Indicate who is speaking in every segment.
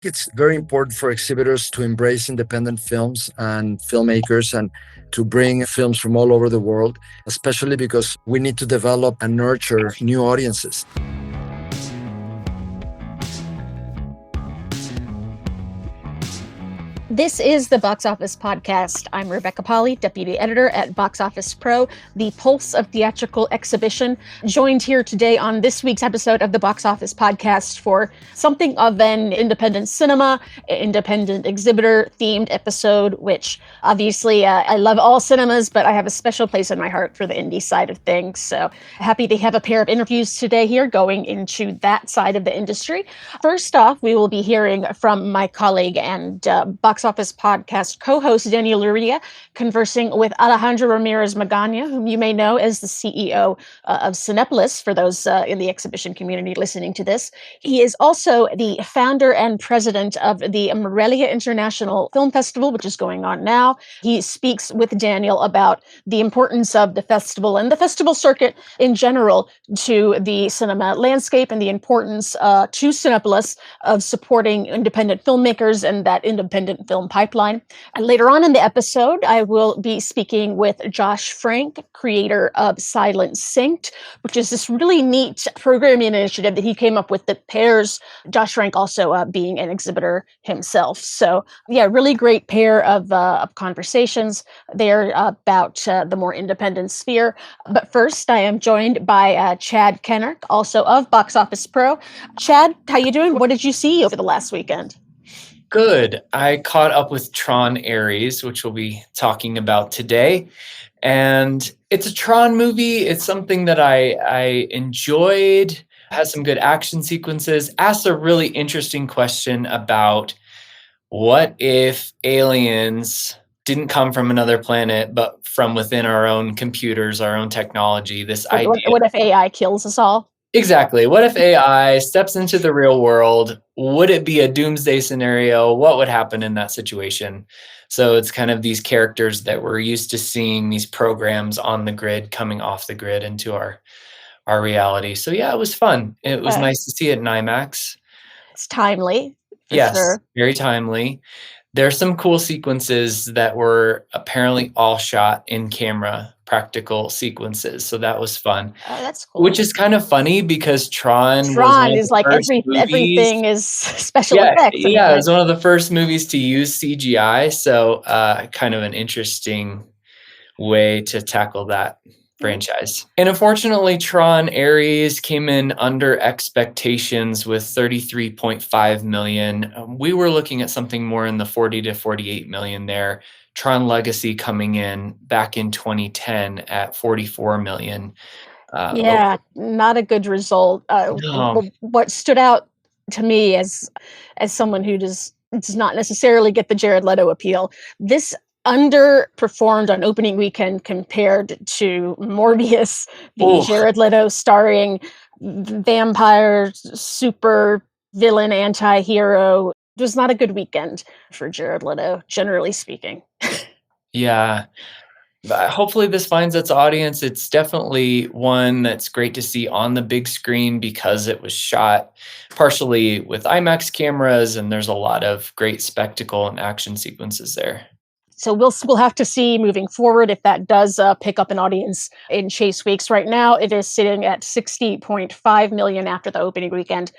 Speaker 1: It's very important for exhibitors to embrace independent films and filmmakers and to bring films from all over the world, especially because we need to develop and nurture new audiences.
Speaker 2: This is the Box Office Podcast. I'm Rebecca Pahle, Deputy Editor at Box Office Pro, the pulse of theatrical exhibition, joined here today on this week's episode of the Box Office Podcast for something of an independent cinema, independent exhibitor themed episode, which obviously I love all cinemas, but I have a special place in my heart for the indie side of things. So happy to have a pair of interviews today here going into that side of the industry. First off, we will be hearing from my colleague and Box Office Podcast co-host Daniela Loria, conversing with Alejandro Ramirez Magana, whom you may know as the CEO of Cinépolis, for those in the exhibition community listening to this. He is also the founder and president of the Morelia International Film Festival, which is going on now. He speaks with Daniel about the importance of the festival and the festival circuit in general to the cinema landscape and the importance to Cinépolis of supporting independent filmmakers and that independent film pipeline. And later on in the episode, I will be speaking with Josh Frank, creator of Silent Synced, which is this really neat programming initiative that he came up with that pairs Josh Frank also being an exhibitor himself. So yeah, really great pair of conversations there about the more independent sphere. But first, I am joined by Chad Kennerk, also of Box Office Pro. Chad, how you doing? What did you see over the last weekend?
Speaker 3: Good. I caught up with Tron Ares, which we'll be talking about today. And it's a Tron movie. It's something that I enjoyed, has some good action sequences, asked a really interesting question about what if aliens didn't come from another planet, but from within our own computers, our own technology, this idea.
Speaker 2: What if AI kills us all?
Speaker 3: Exactly. What if AI steps into the real world? Would it be a doomsday scenario? What would happen in that situation? So it's kind of these characters that we're used to seeing, these programs on the grid coming off the grid into our reality. So yeah, it was fun. It was nice to see it in IMAX.
Speaker 2: It's timely.
Speaker 3: Yes,
Speaker 2: sure.
Speaker 3: Very timely. There's some cool sequences that were apparently all shot in camera, practical sequences. So that was fun.
Speaker 2: Oh, that's cool.
Speaker 3: Which is kind of funny because Tron
Speaker 2: is like everything is special effects.
Speaker 3: Yeah, it was one of the first movies to use CGI. So kind of an interesting way to tackle that franchise. And unfortunately, Tron Ares came in under expectations with $33.5 million. We were looking at something more in the 40 to 48 million there. Tron Legacy coming in back in 2010 at 44 million.
Speaker 2: Not a good result.
Speaker 3: No.
Speaker 2: What stood out to me as someone who does not necessarily get the Jared Leto appeal, this underperformed on opening weekend compared to Morbius, the Jared Leto starring vampire super villain anti-hero. It was not a good weekend for Jared Leto, generally speaking.
Speaker 3: Yeah. But hopefully this finds its audience. It's definitely one that's great to see on the big screen because it was shot partially with IMAX cameras and there's a lot of great spectacle and action sequences there.
Speaker 2: So we'll have to see moving forward if that does pick up an audience in chase weeks. Right now, it is sitting at 60.5 million after the opening weekend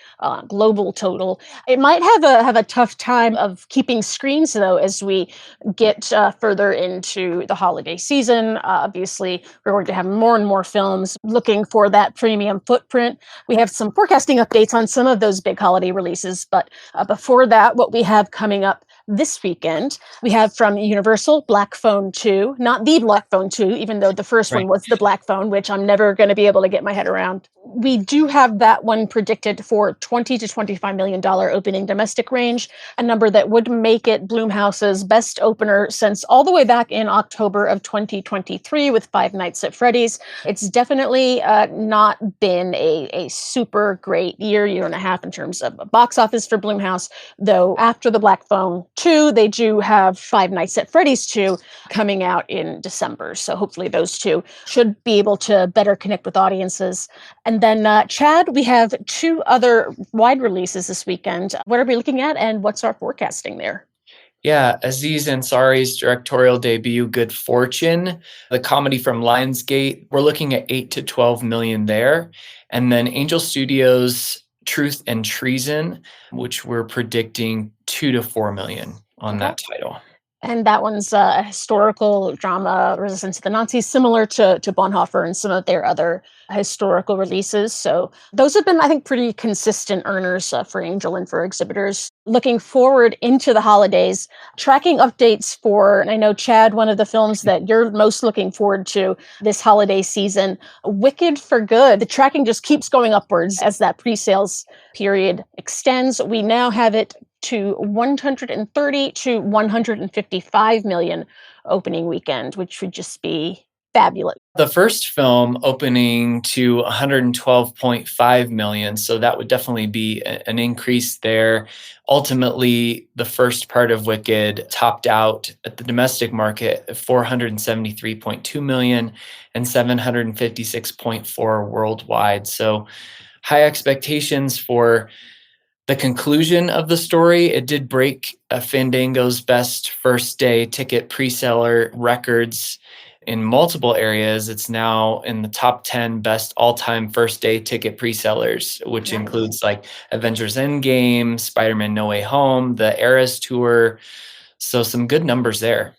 Speaker 2: global total. It might have a tough time of keeping screens though as we get further into the holiday season. Obviously, we're going to have more and more films looking for that premium footprint. We have some forecasting updates on some of those big holiday releases, but before that, what we have coming up this weekend, we have from Universal Black Phone 2, not the Black Phone 2, even though the first one was the Black Phone, which I'm never going to be able to get my head around. We do have that one predicted for $20 to $25 million opening domestic range, a number that would make it Blumhouse's best opener since all the way back in October of 2023 with Five Nights at Freddy's. It's definitely not been a super great year and a half in terms of box office for Blumhouse, though after the Black Phone 2. They do have Five Nights at Freddy's 2 coming out in December. So hopefully those two should be able to better connect with audiences. And then, Chad, we have 2 other wide releases this weekend. What are we looking at, and what's our forecasting there?
Speaker 3: Yeah, Aziz Ansari's directorial debut, Good Fortune, the comedy from Lionsgate, we're looking at 8 to 12 million there. And then Angel Studios' Truth and Treason, which we're predicting 2 to 4 million on that title.
Speaker 2: And that one's a historical drama, Resistance to the Nazis, similar to Bonhoeffer and some of their other historical releases. So those have been, I think, pretty consistent earners for Angel and for Exhibitors. Looking forward into the holidays, tracking updates for, and I know, Chad, one of the films that you're most looking forward to this holiday season, Wicked for Good. The tracking just keeps going upwards as that pre-sales period extends. We now have it to 130 to 155 million opening weekend, which would just be fabulous.
Speaker 3: The first film opening to 112.5 million, so that would definitely be an increase there. Ultimately, the first part of Wicked topped out at the domestic market at 473.2 million and 756.4 worldwide. So high expectations for the conclusion of the story. It did break Fandango's best first day ticket pre-seller records in multiple areas. It's now in the top 10 best all-time first day ticket pre-sellers, which includes like Avengers Endgame, Spider-Man No Way Home, the Eras Tour. So some good numbers there.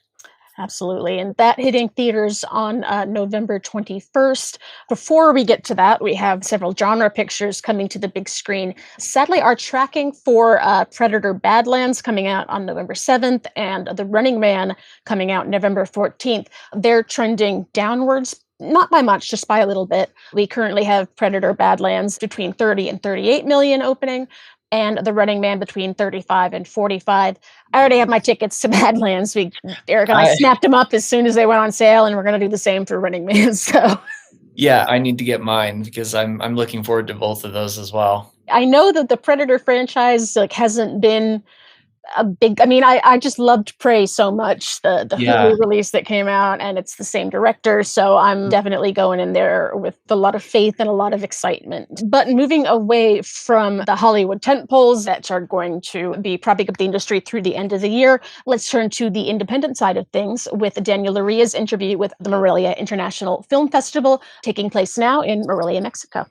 Speaker 2: Absolutely. And that hitting theaters on November 21st. Before we get to that, we have several genre pictures coming to the big screen. Sadly, our tracking for Predator Badlands coming out on November 7th and The Running Man coming out November 14th. They're trending downwards. Not by much, just by a little bit. We currently have Predator Badlands between 30 and 38 million opening, and The Running Man between 35 and 45. I already have my tickets to Badlands. Eric and I snapped them up as soon as they went on sale, and we're going to do the same for Running Man. So,
Speaker 3: yeah, I need to get mine because I'm looking forward to both of those as well.
Speaker 2: I know that the Predator franchise hasn't been a big. I mean, I just loved Prey so much, the Hulu release that came out, and it's the same director, so I'm definitely going in there with a lot of faith and a lot of excitement. But moving away from the Hollywood tentpoles that are going to be propping up the industry through the end of the year, let's turn to the independent side of things with Daniela Michael's interview with the Morelia International Film Festival, taking place now in Morelia, Mexico.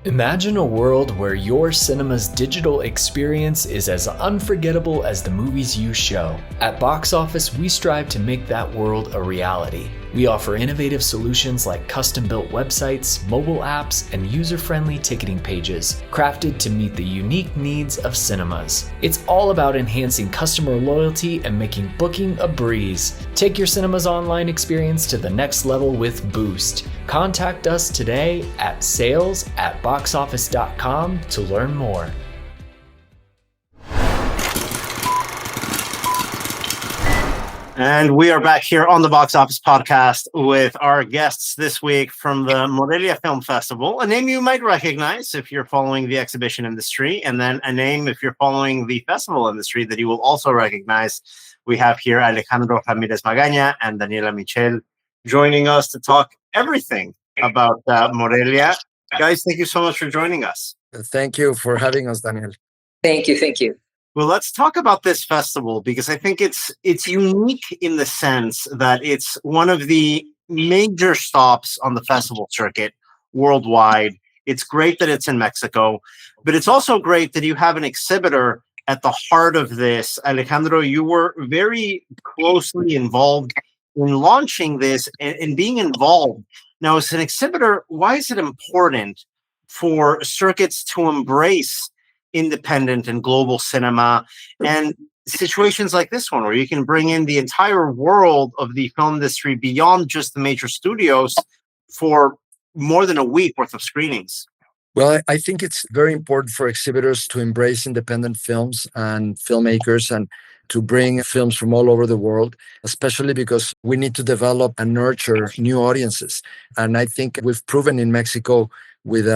Speaker 4: Imagine a world where your cinema's digital experience is as unforgettable as the movies you show. At Box Office, we strive to make that world a reality. We offer innovative solutions like custom-built websites, mobile apps, and user-friendly ticketing pages, crafted to meet the unique needs of cinemas. It's all about enhancing customer loyalty and making booking a breeze. Take your cinema's online experience to the next level with Boost. Contact us today at sales@boxoffice.com to learn more.
Speaker 5: And we are back here on the Box Office podcast with our guests this week from the Morelia Film Festival, a name you might recognize if you're following the exhibition industry, and then a name if you're following the festival industry that you will also recognize. We have here Alejandro Ramirez Magana and Daniela Michel joining us to talk everything about Morelia. Guys, thank you so much for joining us.
Speaker 1: Thank you for having us, Daniel.
Speaker 6: Thank you.
Speaker 5: Well, let's talk about this festival because I think it's unique in the sense that it's one of the major stops on the festival circuit worldwide. It's great that it's in Mexico, but it's also great that you have an exhibitor at the heart of this. Alejandro, you were very closely involved in launching this and being involved. Now, as an exhibitor, why is it important for circuits to embrace independent and global cinema and situations like this one where you can bring in the entire world of the film industry beyond just the major studios for more than a week worth of screenings?
Speaker 1: Well, I think it's very important for exhibitors to embrace independent films and filmmakers and to bring films from all over the world, especially because we need to develop and nurture new audiences. And I think we've proven in Mexico with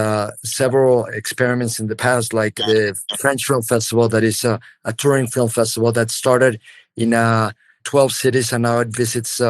Speaker 1: several experiments in the past, like the French Film Festival, that is a touring film festival that started in 12 cities, and now it visits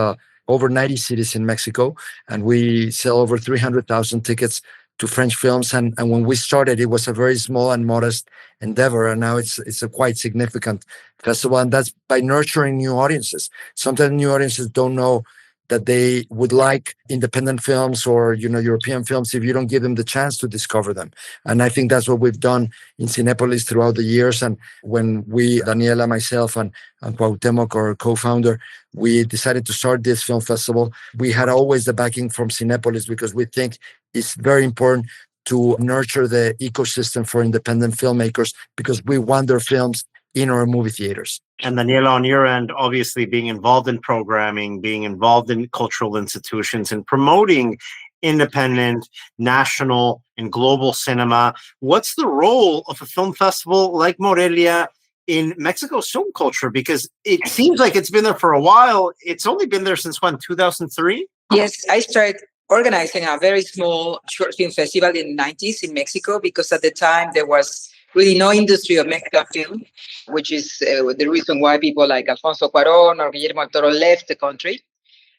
Speaker 1: over 90 cities in Mexico. And we sell over 300,000 tickets to French films. And when we started, it was a very small and modest endeavor. And now it's a quite significant festival. And that's by nurturing new audiences. Sometimes new audiences don't know that they would like independent films or, European films if you don't give them the chance to discover them. And I think that's what we've done in Cinépolis throughout the years. And when we, Daniela, myself, and Cuauhtemoc, our co-founder, we decided to start this film festival, we had always the backing from Cinépolis, because we think it's very important to nurture the ecosystem for independent filmmakers, because we want their films in our movie theaters.
Speaker 5: And Daniela, on your end, obviously being involved in programming, being involved in cultural institutions, and promoting independent, national, and global cinema, what's the role of a film festival like Morelia in Mexico's film culture? Because it seems like it's been there for a while. It's only been there since when, 2003?
Speaker 6: Yes, I started organizing a very small short film festival in the 90s in Mexico, because at the time there was really no industry of Mexican film, which is the reason why people like Alfonso Cuarón or Guillermo del Toro left the country.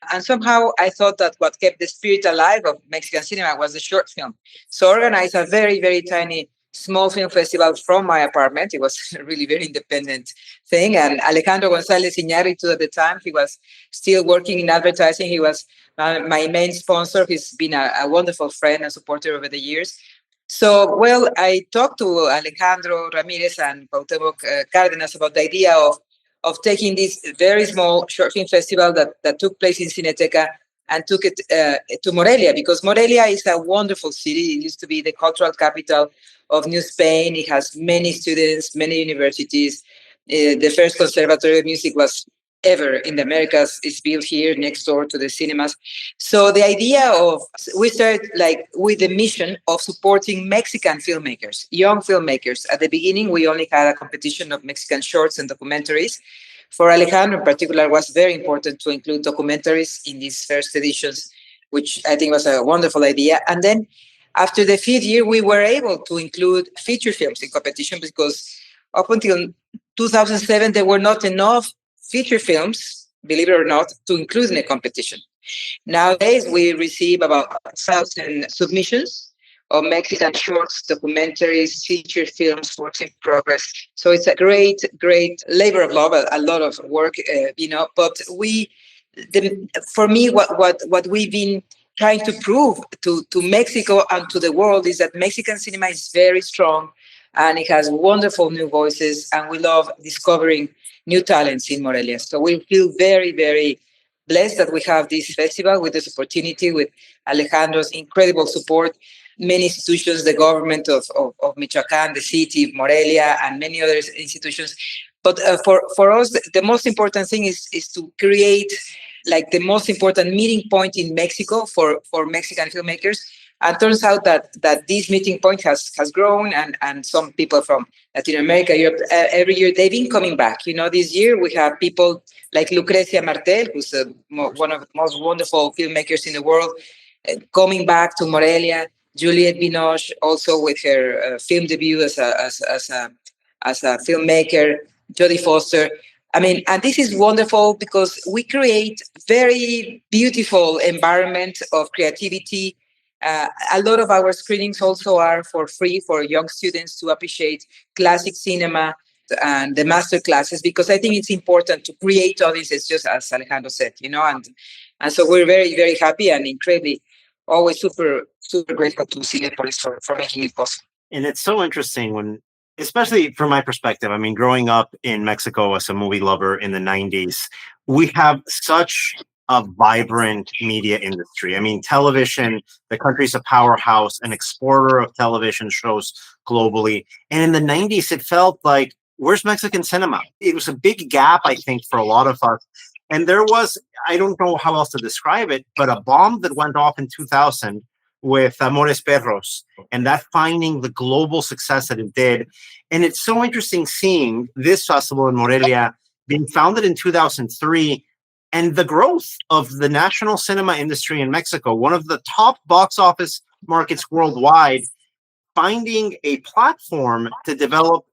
Speaker 6: And somehow I thought that what kept the spirit alive of Mexican cinema was the short film. So I organized a very, very tiny small film festival from my apartment. It was a really very independent thing. And Alejandro González Iñárritu at the time, he was still working in advertising. He was my main sponsor. He's been a wonderful friend and supporter over the years. So, well, I talked to Alejandro Ramirez and Cuauhtemoc Cárdenas about the idea of taking this very small short film festival that took place in Cineteca and took it to Morelia, because Morelia is a wonderful city. It used to be the cultural capital of New Spain. It has many students, many universities. The first Conservatory of Music was ever in the Americas is built here next door to the cinemas. So the idea we started like with the mission of supporting Mexican filmmakers, young filmmakers. At the beginning, we only had a competition of Mexican shorts and documentaries. For Alejandro in particular, it was very important to include documentaries in these first editions, which I think was a wonderful idea. And then after the 5th year, we were able to include feature films in competition, because up until 2007, there were not enough feature films, believe it or not, to include in the competition. Nowadays, we receive about 1,000 submissions of Mexican shorts, documentaries, feature films, works in progress. So it's a great, great labor of love, a lot of work, But for me, what we've been trying to prove to Mexico and to the world is that Mexican cinema is very strong, and it has wonderful new voices, and we love discovering new talents in Morelia. So we feel very, very blessed that we have this festival with this opportunity, with Alejandro's incredible support, many institutions, the government of Michoacán, the city of Morelia, and many other institutions. But for us, the most important thing is to create like the most important meeting point in Mexico for Mexican filmmakers. And turns out that this meeting point has grown, and some people from Latin America, Europe, every year they've been coming back. This year we have people like Lucrecia Martel, who's one of the most wonderful filmmakers in the world, coming back to Morelia. Juliette Binoche, also with her film debut as a filmmaker. Jodie Foster. And this is wonderful because we create very beautiful environment of creativity. A lot of our screenings also are for free for young students to appreciate classic cinema and the master classes, because I think it's important to create audiences, just as Alejandro said, and so we're very, very happy and incredibly always super, super grateful to Cinepolis for making it possible.
Speaker 5: And it's so interesting when, especially from my perspective, growing up in Mexico as a movie lover in the 90s, we have such a vibrant media industry. Television, the country's a powerhouse, an exporter of television shows globally. And in the 90s, it felt like, where's Mexican cinema? It was a big gap, I think, for a lot of us. And there was, I don't know how else to describe it, but a bomb that went off in 2000 with Amores Perros, and that finding the global success that it did. And it's so interesting seeing this festival in Morelia being founded in 2003, and the growth of the national cinema industry in Mexico, one of the top box office markets worldwide, finding a platform to develop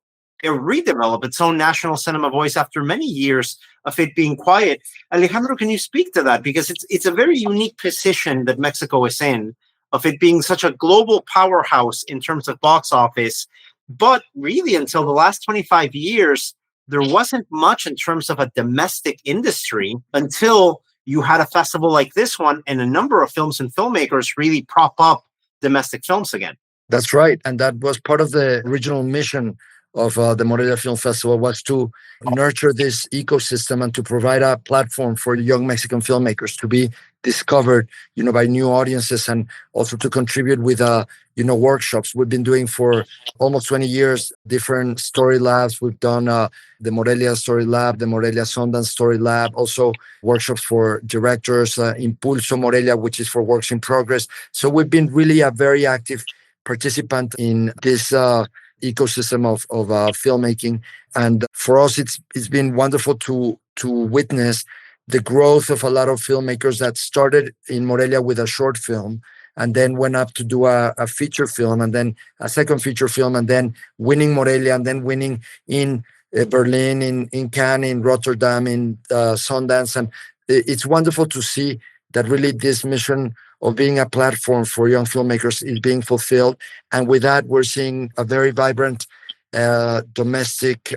Speaker 5: or redevelop its own national cinema voice after many years of it being quiet. Alejandro, can you speak to that? Because it's a very unique position that Mexico is in, of it being such a global powerhouse in terms of box office. But really, until the last 25 years, there wasn't much in terms of a domestic industry until you had a festival like this one and a number of films and filmmakers really prop up domestic films again.
Speaker 1: That's right. And that was part of the original mission of the Morelia Film Festival, was to nurture this ecosystem and to provide a platform for young Mexican filmmakers to be discovered, by new audiences, and also to contribute with, workshops. We've been doing for almost 20 years, different story labs. We've done the Morelia Story Lab, the Morelia Sundance Story Lab, also workshops for directors, Impulso Morelia, which is for works in progress. So we've been really a very active participant in this ecosystem of filmmaking, and for us, it's been wonderful to witness the growth of a lot of filmmakers that started in Morelia with a short film, and then went up to do a feature film, and then a second feature film, and then winning Morelia, and then winning in Berlin, in Cannes, in Rotterdam, in Sundance, and it's wonderful to see that really this mission of being a platform for young filmmakers is being fulfilled. And with that, we're seeing a very vibrant domestic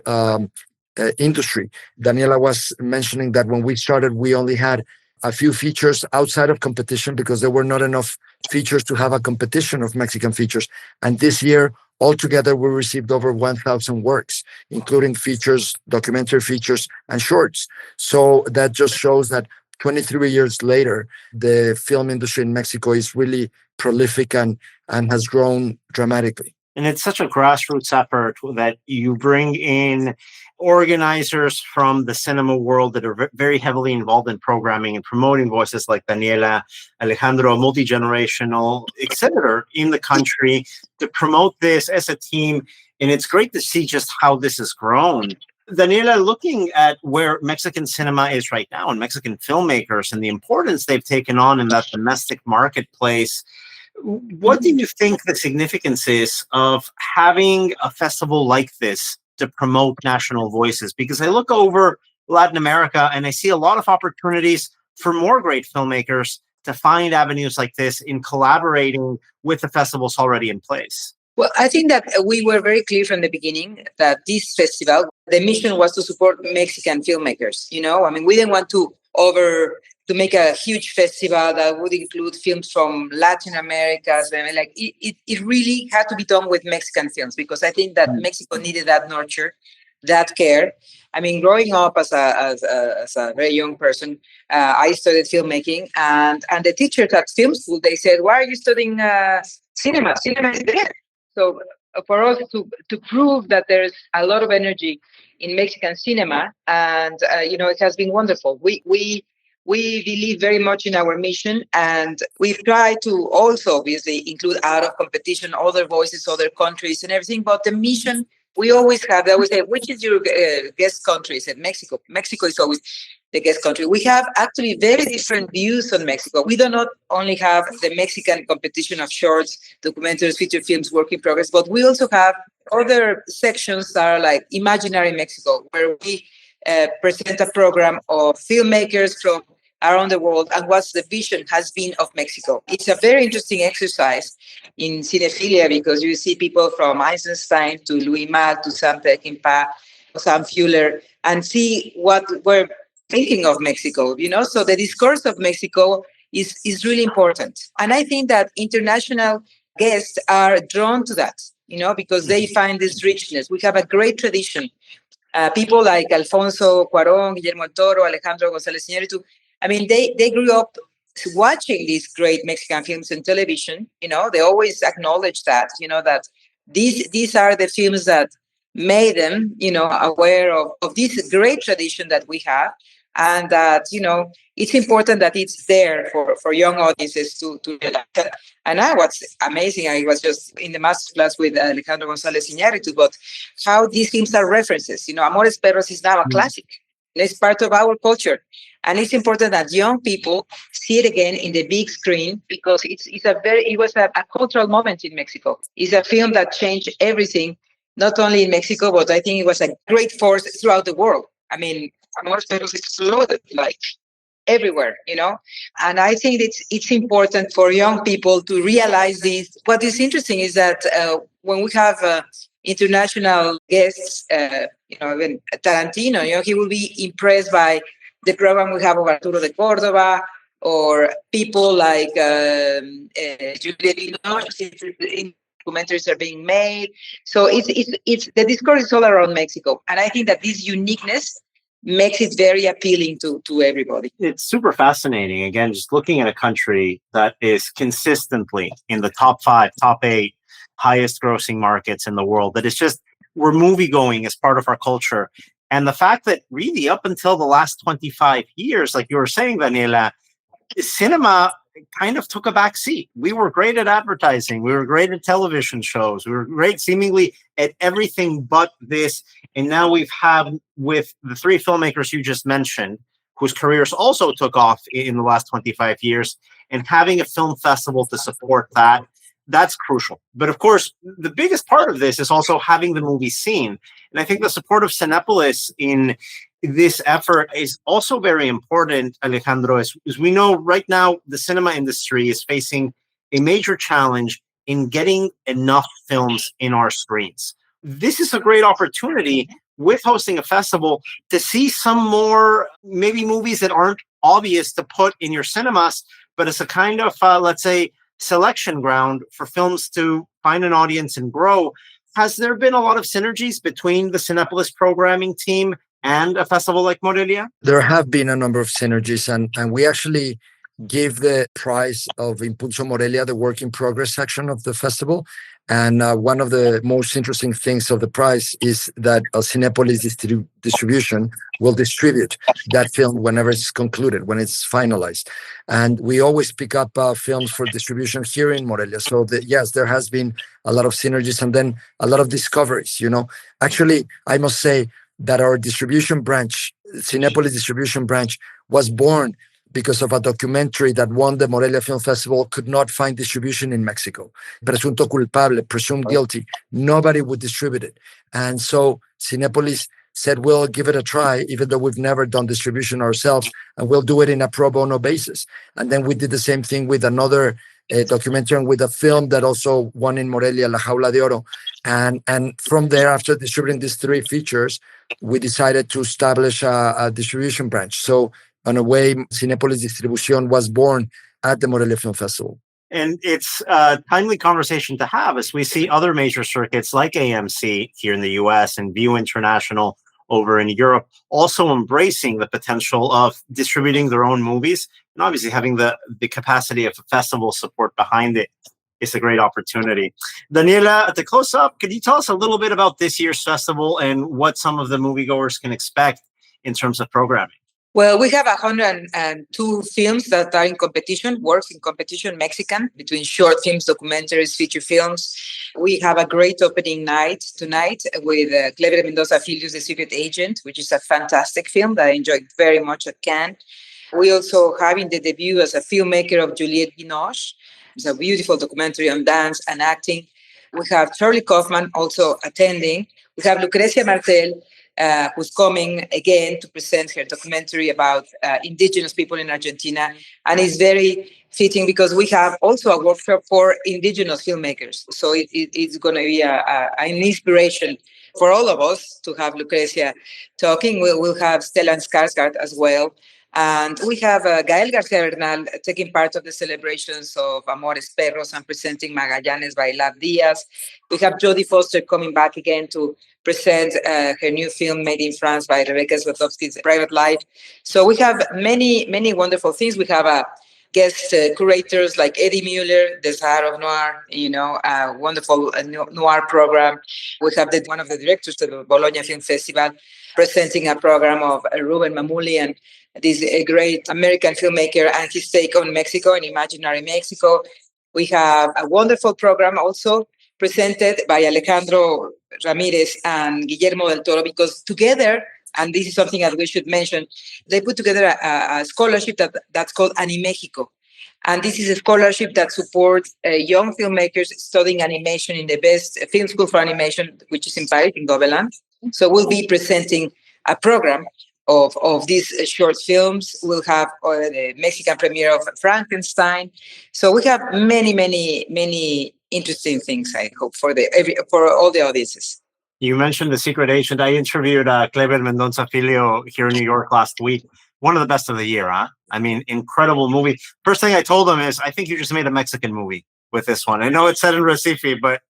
Speaker 1: industry. Daniela was mentioning that when we started, we only had a few features outside of competition because there were not enough features to have a competition of Mexican features. And this year, altogether, we received over 1,000 works, including features, documentary features, and shorts. So that just shows that 23 years later, the film industry in Mexico is really prolific and has grown dramatically.
Speaker 5: And it's such a grassroots effort that you bring in organizers from the cinema world that are very heavily involved in programming and promoting voices like Daniela, Alejandro, multi-generational exhibitor in the country to promote this as a team. And it's great to see just how this has grown. Daniela, looking at where Mexican cinema is right now and Mexican filmmakers and the importance they've taken on in that domestic marketplace, what do you think the significance is of having a festival like this to promote national voices? Because I look over Latin America and I see a lot of opportunities for more great filmmakers to find avenues like this in collaborating with the festivals already in place.
Speaker 6: Well, I think that we were very clear from the beginning that this festival, the mission was to support Mexican filmmakers. We didn't want to make a huge festival that would include films from Latin America. It really had to be done with Mexican films because I think that Mexico needed that nurture, that care. Growing up as a very young person, I studied filmmaking, and the teachers at film school, they said, "Why are you studying cinema? Cinema is there." So for us to prove that there's a lot of energy in Mexican cinema, and it has been wonderful. We believe very much in our mission, and we've tried to also obviously include out of competition other voices, other countries, and everything. But the mission we always have, they always say, "Which is your guest country?" I said, "Mexico." Mexico is always the guest country. We have actually very different views on Mexico. We do not only have the Mexican competition of shorts, documentaries, feature films, work in progress, but we also have other sections that are like Imaginary Mexico, where we present a program of filmmakers from around the world and what the vision has been of Mexico. It's a very interesting exercise in cinephilia because you see people from Eisenstein to Louis Malle to Sam Peckinpah, Sam Fuller, and see what we're thinking of Mexico, So the discourse of Mexico is really important. And I think that international guests are drawn to that, because they find this richness. We have a great tradition. People like Alfonso Cuarón, Guillermo del Toro, Alejandro González Iñárritu, they grew up watching these great Mexican films on television. They always acknowledge that, that these are the films that made them, aware of this great tradition that we have. And that, it's important that it's there for young audiences to relax. And what's amazing, I was just in the masterclass with Alejandro González Iñárritu, but how these films are references. Amores Perros is now a classic. It's part of our culture. And it's important that young people see it again in the big screen because it was a cultural moment in Mexico. It's a film that changed everything, not only in Mexico, but I think it was a great force throughout the world. I mean, Amores Perros exploded like everywhere, And I think it's important for young people to realize this. What is interesting is that when we have international guests, even Tarantino, he will be impressed by the program we have of Arturo de Córdoba or people like Juliette Binoche. Documentaries are being made. So it's the discourse is all around Mexico. And I think that this uniqueness makes it very appealing to everybody.
Speaker 5: It's super fascinating. Again, just looking at a country that is consistently in the top 5, top 8 highest grossing markets in the world, that is just, we're movie going as part of our culture. And the fact that really up until the last 25 years, like you were saying, Daniela, cinema kind of took a back seat. We were great at advertising. We were great at television shows. We were great seemingly at everything but this. And now we've had with the 3 filmmakers you just mentioned, whose careers also took off in the last 25 years, and having a film festival to support that, that's crucial. But of course, the biggest part of this is also having the movie seen. And I think the support of Cinepolis in this effort is also very important, Alejandro, as we know right now, the cinema industry is facing a major challenge in getting enough films in our screens. This is a great opportunity with hosting a festival to see some more maybe movies that aren't obvious to put in your cinemas, but it's a kind of, let's say, selection ground for films to find an audience and grow. Has there been a lot of synergies between the Cinepolis programming team and a festival like Morelia?
Speaker 1: There have been a number of synergies, and we actually gave the prize of Impulso Morelia, the work in progress section of the festival. And one of the most interesting things of the prize is that Cinepolis distribution will distribute that film whenever it's concluded, when it's finalized. And we always pick up films for distribution here in Morelia. So yes, there has been a lot of synergies and then a lot of discoveries, Actually, I must say that our distribution branch, Cinepolis distribution branch, was born because of a documentary that won the Morelia Film Festival, could not find distribution in Mexico. Presunto culpable, presumed guilty. Nobody would distribute it. And so Cinepolis said, we'll give it a try, even though we've never done distribution ourselves, and we'll do it in a pro bono basis. And then we did the same thing with another documentary and with a film that also won in Morelia, La Jaula de Oro. And from there, after distributing these 3 features, we decided to establish a distribution branch. So in a way, Cinepolis Distribución was born at the Morelia Film Festival.
Speaker 5: And it's a timely conversation to have as we see other major circuits like AMC here in the US and View International over in Europe also embracing the potential of distributing their own movies, and obviously having the capacity of a festival support behind it is a great opportunity. Daniela, to close up, could you tell us a little bit about this year's festival and what some of the moviegoers can expect in terms of programming?
Speaker 6: Well, we have 102 films that are in competition, works in competition, Mexican, between short films, documentaries, feature films. We have a great opening night tonight with Clever Mendoza Filius, The Secret Agent, which is a fantastic film that I enjoyed very much at Cannes. We also have in the debut as a filmmaker of Juliette Binoche. It's a beautiful documentary on dance and acting. We have Charlie Kaufman also attending. We have Lucrecia Martel, who's coming again to present her documentary about indigenous people in Argentina. And it's very fitting because we have also a workshop for indigenous filmmakers. So it's going to be an inspiration for all of us to have Lucrecia talking. We'll have Stellan Skarsgård as well. And we have Gael García Bernal taking part of the celebrations of Amores Perros and presenting Magallanes by Lav Diaz. We have Jodie Foster coming back again to present her new film made in France by Rebecca Zlotowski's Private Life. So we have many, many wonderful things. We have guest curators like Eddie Mueller, the Tsar of Noir, a wonderful noir program. We have one of the directors of the Bologna Film Festival presenting a program of Ruben Mamuli and this great American filmmaker and his take on Mexico and Imaginary Mexico. We have a wonderful program also presented by Alejandro Ramirez and Guillermo del Toro, because together and this is something that we should mention. They put together a scholarship that's called Animexico. And this is a scholarship that supports young filmmakers studying animation in the best film school for animation, which is in Paris, in Gobelin. So we'll be presenting a program of these short films. We'll have the Mexican premiere of Frankenstein. So we have many interesting things, I hope, for all the audiences.
Speaker 5: You mentioned The Secret Agent. I interviewed Kleber Mendonça Filho here in New York last week. One of the best of the year, huh? I mean, incredible movie. First thing I told him is, I think you just made a Mexican movie with this one. I know it's set in Recife, but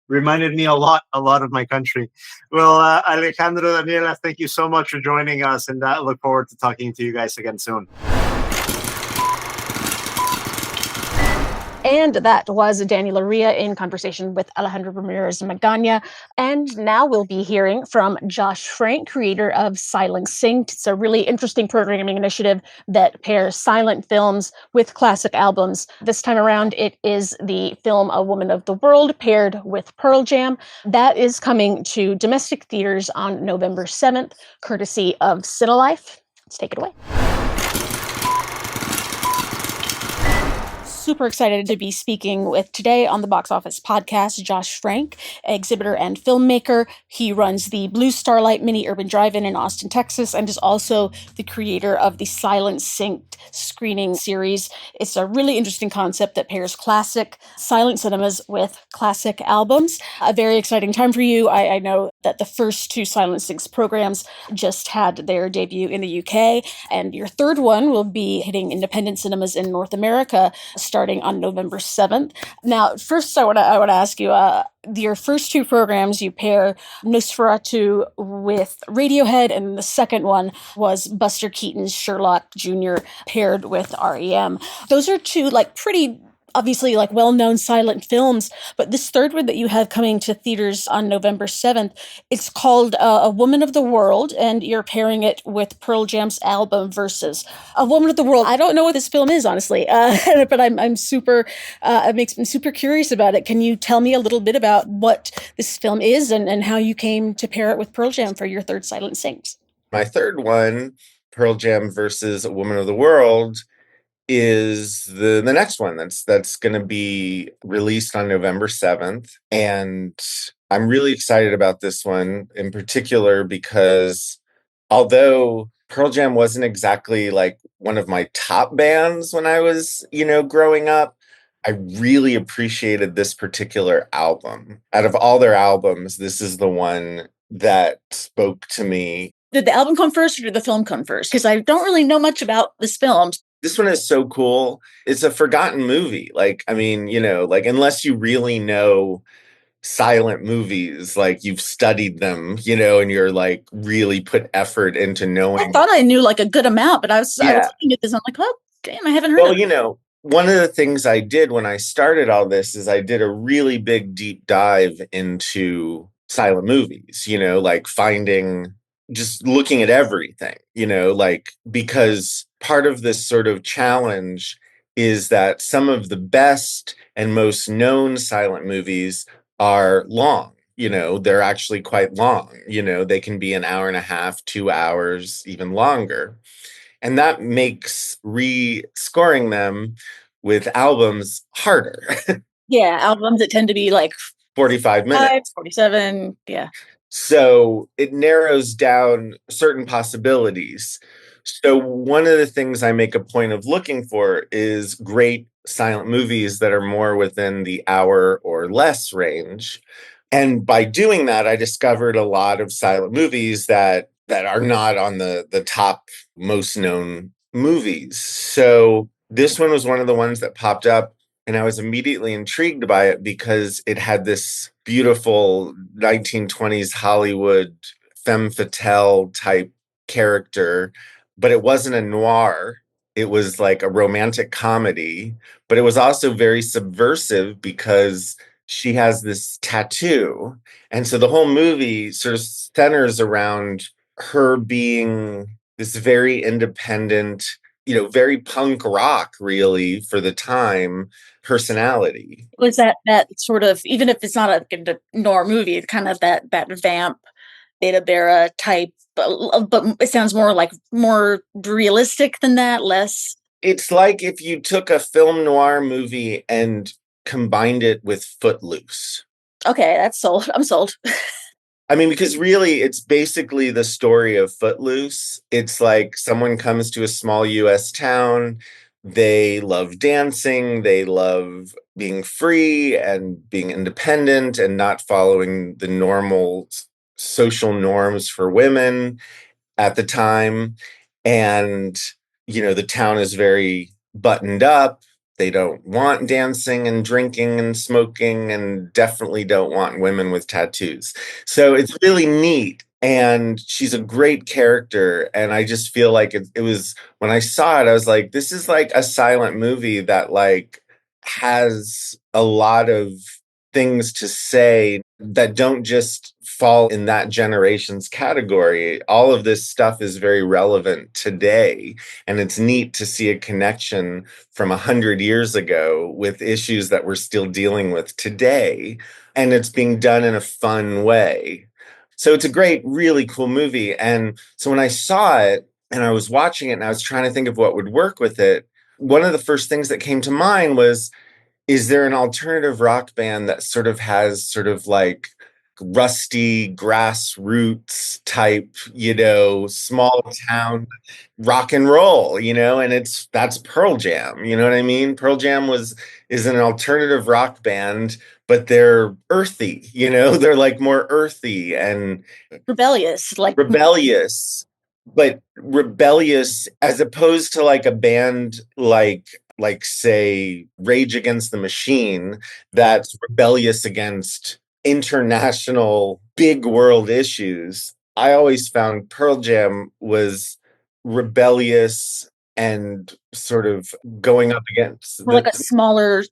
Speaker 5: reminded me a lot of my country. Well, Alejandro, Daniela, thank you so much for joining us, and I look forward to talking to you guys again soon.
Speaker 2: And that was Daniela Loria in conversation with Alejandro Ramirez Magana. And now we'll be hearing from Josh Frank, creator of Silent Synced. It's a really interesting programming initiative that pairs silent films with classic albums. This time around, it is the film A Woman of the World paired with Pearl Jam. That is coming to domestic theaters on November 7th, courtesy of Cinelife. Let's take it away. Super excited to be speaking with today on the Box Office podcast, Josh Frank, exhibitor and filmmaker. He runs the Blue Starlight Mini Urban Drive-In in Austin, Texas, and is also the creator of the Silent Synced screening series. It's a really interesting concept that pairs classic silent cinemas with classic albums. A very exciting time for you. I know that the first two Silent Synced programs just had their debut in the UK, and your third one will be hitting independent cinemas in North America starting on November 7th. Now, first, I want to ask you, your first two programs, you pair Nosferatu with Radiohead, and the second one was Buster Keaton's Sherlock Jr. paired with REM. Those are two pretty obviously well-known silent films, but this third one that you have coming to theaters on November 7th, it's called A Woman of the World, and you're pairing it with Pearl Jam's album Versus. A Woman of the World, I don't know what this film is, honestly, but I'm super, it makes me super curious about it. Can you tell me a little bit about what this film is and how you came to pair it with Pearl Jam for your third Silent Synced?
Speaker 7: My third one, Pearl Jam versus A Woman of the World, is the next one that's going to be released on November 7th. And I'm really excited about this one in particular because although Pearl Jam wasn't exactly one of my top bands when I was, growing up, I really appreciated this particular album. Out of all their albums, this is the one that spoke to me.
Speaker 2: Did the album come first or did the film come first? Because I don't really know much about this film.
Speaker 7: This one is so cool. It's a forgotten movie. Unless you really know silent movies, you've studied them, and you're really put effort into knowing.
Speaker 2: I thought I knew a good amount, but I was looking at this. I'm like, oh, damn, I haven't heard of it.
Speaker 7: One of the things I did when I started all this is I did a really big deep dive into silent movies, finding, just looking at everything, because part of this sort of challenge is that some of the best and most known silent movies are long. They're actually quite long. They can be an hour and a half, 2 hours, even longer. And that makes re-scoring them with albums harder.
Speaker 2: Yeah, albums that tend to be
Speaker 7: 45 minutes.
Speaker 2: 47, yeah.
Speaker 7: So it narrows down certain possibilities. So one of the things I make a point of looking for is great silent movies that are more within the hour or less range. And by doing that, I discovered a lot of silent movies that are not on the top most known movies. So this one was one of the ones that popped up, and I was immediately intrigued by it because it had this beautiful 1920s Hollywood femme fatale type character, but it wasn't a noir. It was like a romantic comedy, but it was also very subversive because she has this tattoo. And so the whole movie sort of centers around her being this very independent, very punk rock, really, for the time, personality.
Speaker 2: Was that sort of, even if it's not a noir movie, it's kind of that vamp
Speaker 8: Beta Bera type, but it sounds more like more realistic than that, less.
Speaker 7: It's like if you took a film noir movie and combined it with Footloose.
Speaker 8: Okay, that's sold. I'm sold.
Speaker 7: I mean, because really, it's basically the story of Footloose. It's like someone comes to a small US town. They love dancing. They love being free and being independent and not following the normal social norms for women at the time. And, the town is very buttoned up. They don't want dancing and drinking and smoking and definitely don't want women with tattoos. So it's really neat. And she's a great character. And I just feel like it was, when I saw it, I was like, this is like a silent movie that like has a lot of things to say that don't just fall in that generation's category. All of this stuff is very relevant today. And it's neat to see a connection from 100 years ago with issues that we're still dealing with today. And it's being done in a fun way. So it's a great, really cool movie. And so when I saw it and I was watching it and I was trying to think of what would work with it, one of the first things that came to mind was, is there an alternative rock band that sort of has sort of like rusty grassroots type, small town rock and roll, and that's Pearl Jam, you know what I mean? Pearl Jam is an alternative rock band, but they're earthy, they're like more earthy and
Speaker 8: Rebellious,
Speaker 7: but rebellious as opposed to like a band like say Rage Against the Machine that's rebellious against international big world issues. I always found Pearl Jam was rebellious and sort of going up against
Speaker 8: like a smaller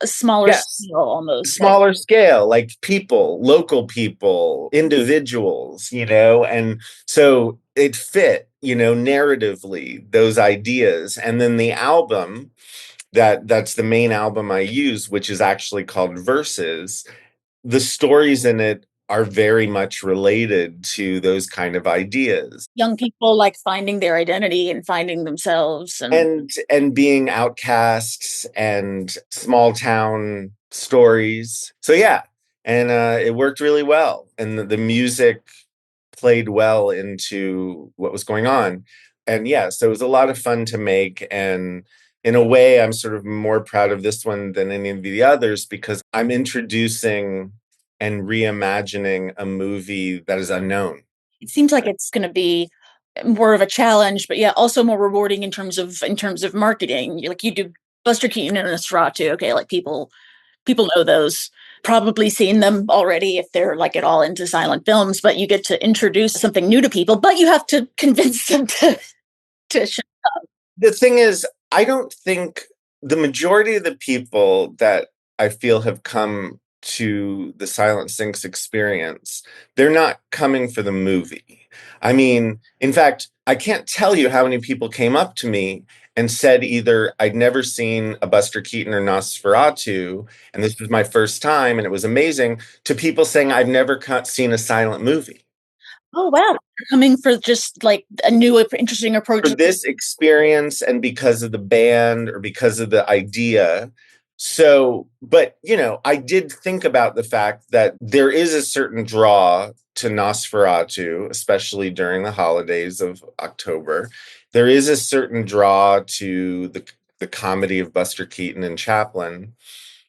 Speaker 7: Yes.
Speaker 8: scale almost.
Speaker 7: Smaller scale, like people, local people, individuals, and so it fit, narratively, those ideas. And then the album, that's the main album I use, which is actually called Verses. The stories in it are very much related to those kind of ideas.
Speaker 8: Young people like finding their identity and finding themselves
Speaker 7: and being outcasts and small town stories. So yeah, and it worked really well. And the music played well into what was going on. And yeah, so it was a lot of fun to make. And in a way, I'm sort of more proud of this one than any of the others because I'm introducing and reimagining a movie that is unknown.
Speaker 8: It seems like it's going to be more of a challenge, but yeah, also more rewarding in terms of marketing. Like you do Buster Keaton and Nosferatu, okay, like people know those, probably seen them already if they're like at all into silent films, but you get to introduce something new to people, but you have to convince them to shut up.
Speaker 7: The thing is, I don't think the majority of the people that I feel have come to the Silent Sinks experience, they're not coming for the movie. I mean, in fact, I can't tell you how many people came up to me and said either I'd never seen a Buster Keaton or Nosferatu, and this was my first time, and it was amazing, to people saying I've never seen a silent movie.
Speaker 8: Oh, wow. They're coming for just like a new, interesting approach.
Speaker 7: For this experience and because of the band or because of the idea. So, but, I did think about the fact that there is a certain draw to Nosferatu, especially during the holidays of October. There is a certain draw to the comedy of Buster Keaton and Chaplin.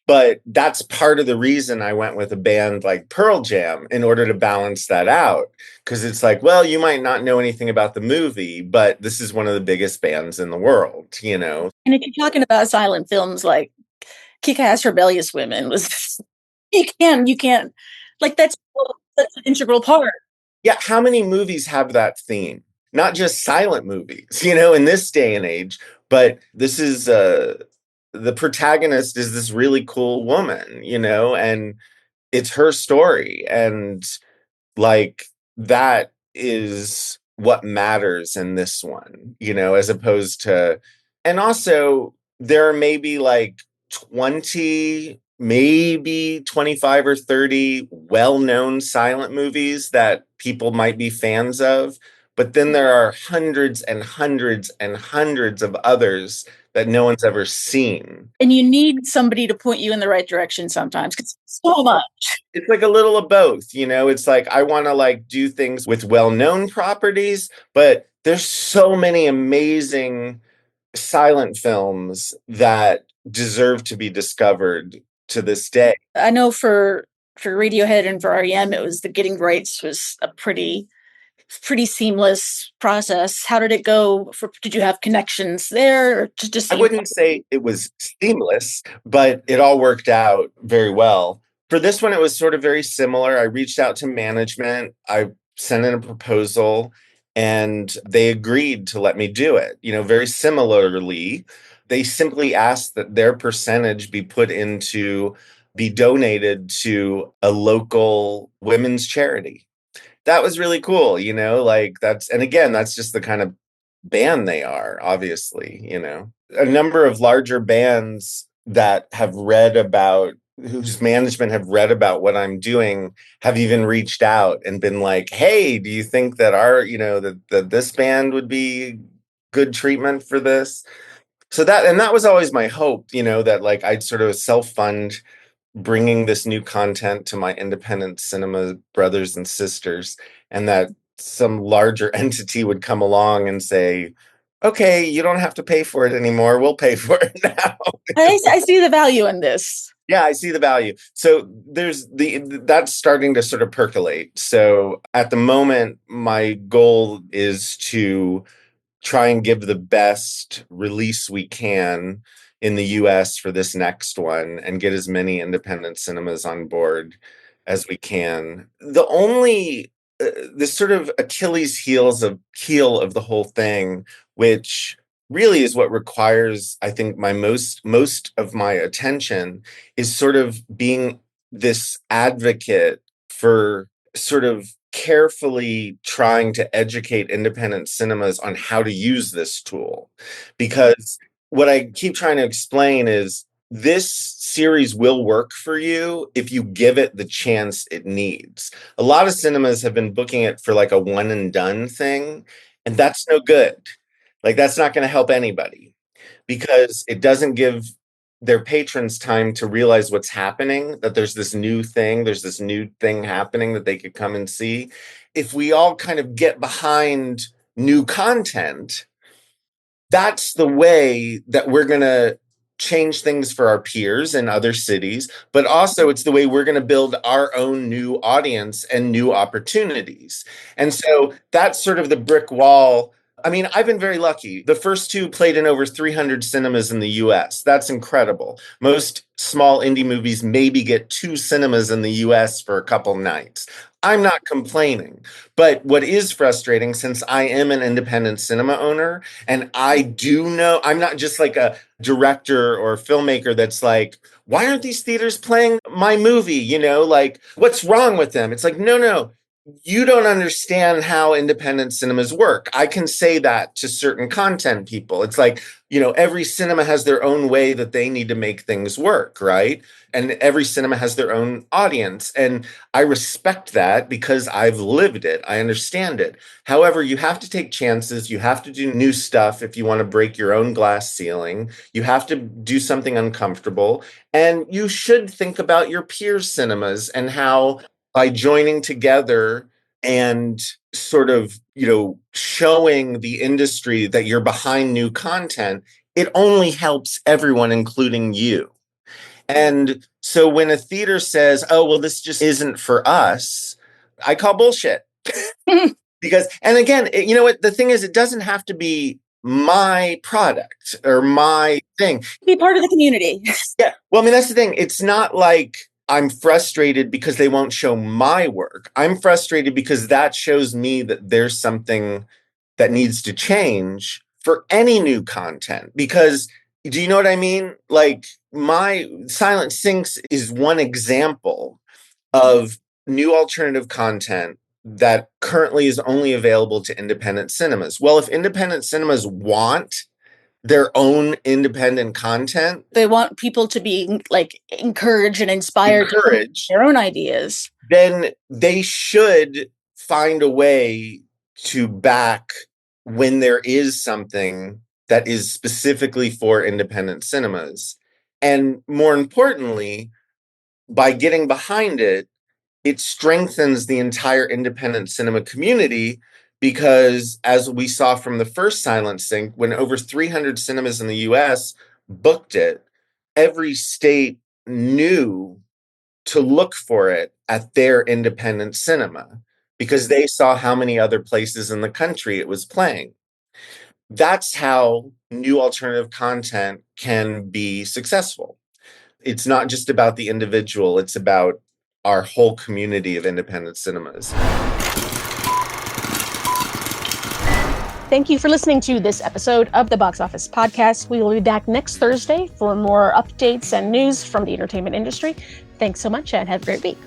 Speaker 7: But that's part of the reason I went with a band like Pearl Jam in order to balance that out. Because it's like, well, you might not know anything about the movie, but this is one of the biggest bands in the world,
Speaker 8: And if you're talking about silent films, like Kick-Ass Rebellious Women was, you can't, like that's an integral part.
Speaker 7: Yeah, how many movies have that theme? Not just silent movies, in this day and age, but this is the protagonist is this really cool woman, and it's her story. And like, that is what matters in this one, as opposed to, and also there are maybe like 20 maybe 25 or 30 well-known silent movies that people might be fans of. But then there are hundreds and hundreds and hundreds of others that no one's ever seen.
Speaker 8: And you need somebody to point you in the right direction sometimes, because so much.
Speaker 7: It's like a little of both, you know. It's like I want to like do things with well-known properties, but there's so many amazing silent films that deserve to be discovered to this day.
Speaker 8: I know for Radiohead and for REM, it was the getting rights was a pretty seamless process. How did it go? Did you have connections there, or just?
Speaker 7: I wouldn't say it was seamless, but it all worked out very well. For this one, it was sort of very similar. I reached out to management. I sent in a proposal and they agreed to let me do it. You know, very similarly, they simply asked that their percentage be donated to a local women's charity. That was really cool, you know, like and again, that's just the kind of band they are, obviously, you know. A number of larger bands that have whose management have read about what I'm doing have even reached out and been like, hey, do you think that that this band would be good treatment for this? So that was always my hope, you know, that like I'd sort of self-fund bringing this new content to my independent cinema brothers and sisters, and that some larger entity would come along and say, okay, you don't have to pay for it anymore. We'll pay for it now.
Speaker 8: I see the value in this.
Speaker 7: Yeah, I see the value. So that's starting to sort of percolate. So at the moment, my goal is to try and give the best release we can in the US for this next one and get as many independent cinemas on board as we can. The only this sort of Achilles heel of the whole thing, which really is what requires, I think, my most of my attention, is sort of being this advocate for sort of carefully trying to educate independent cinemas on how to use this tool. Because what I keep trying to explain is this series will work for you if you give it the chance it needs. A lot of cinemas have been booking it for like a one and done thing, and that's no good. Like, that's not going to help anybody because it doesn't give their patrons time to realize what's happening, that there's this new thing happening that they could come and see. If we all kind of get behind new content, that's the way that we're going to change things for our peers in other cities, but also it's the way we're going to build our own new audience and new opportunities. And so that's sort of the brick wall. I mean, I've been very lucky. The first two played in over 300 cinemas in the US. That's incredible. Most small indie movies maybe get 2 cinemas in the US for a couple nights. I'm not complaining. But what is frustrating, since I am an independent cinema owner, and I do know, I'm not just like a director or filmmaker that's like, why aren't these theaters playing my movie? You know, like, what's wrong with them? It's like, no. You don't understand how independent cinemas work. I can say that to certain content people. It's like, you know, every cinema has their own way that they need to make things work, right? And every cinema has their own audience. And I respect that because I've lived it. I understand it. However, you have to take chances. You have to do new stuff if you want to break your own glass ceiling. You have to do something uncomfortable. And you should think about your peer cinemas and how, by joining together and sort of, you know, showing the industry that you're behind new content, it only helps everyone, including you. And so when a theater says, oh, well, this just isn't for us, I call bullshit. Because, and again, you know what, the thing is, it doesn't have to be my product or my thing.
Speaker 8: Be part of the community.
Speaker 7: Yeah. Well, I mean, that's the thing. It's not like I'm frustrated because they won't show my work. I'm frustrated because that shows me that there's something that needs to change for any new content. Because, do you know what I mean? Like, my Silent Sinks is one example of new alternative content that currently is only available to independent cinemas. Well, if independent cinemas want their own independent content,
Speaker 8: They want people to be like encouraged and inspired to put their own ideas.
Speaker 7: Then they should find a way to back when there is something that is specifically for independent cinemas. And more importantly, by getting behind it, it strengthens the entire independent cinema community, because as we saw from the first Silent Sync, when over 300 cinemas in the US booked it, every state knew to look for it at their independent cinema because they saw how many other places in the country it was playing. That's how new alternative content can be successful. It's not just about the individual, it's about our whole community of independent cinemas.
Speaker 2: Thank you for listening to this episode of the Box Office Podcast. We will be back next Thursday for more updates and news from the entertainment industry. Thanks so much and have a great week.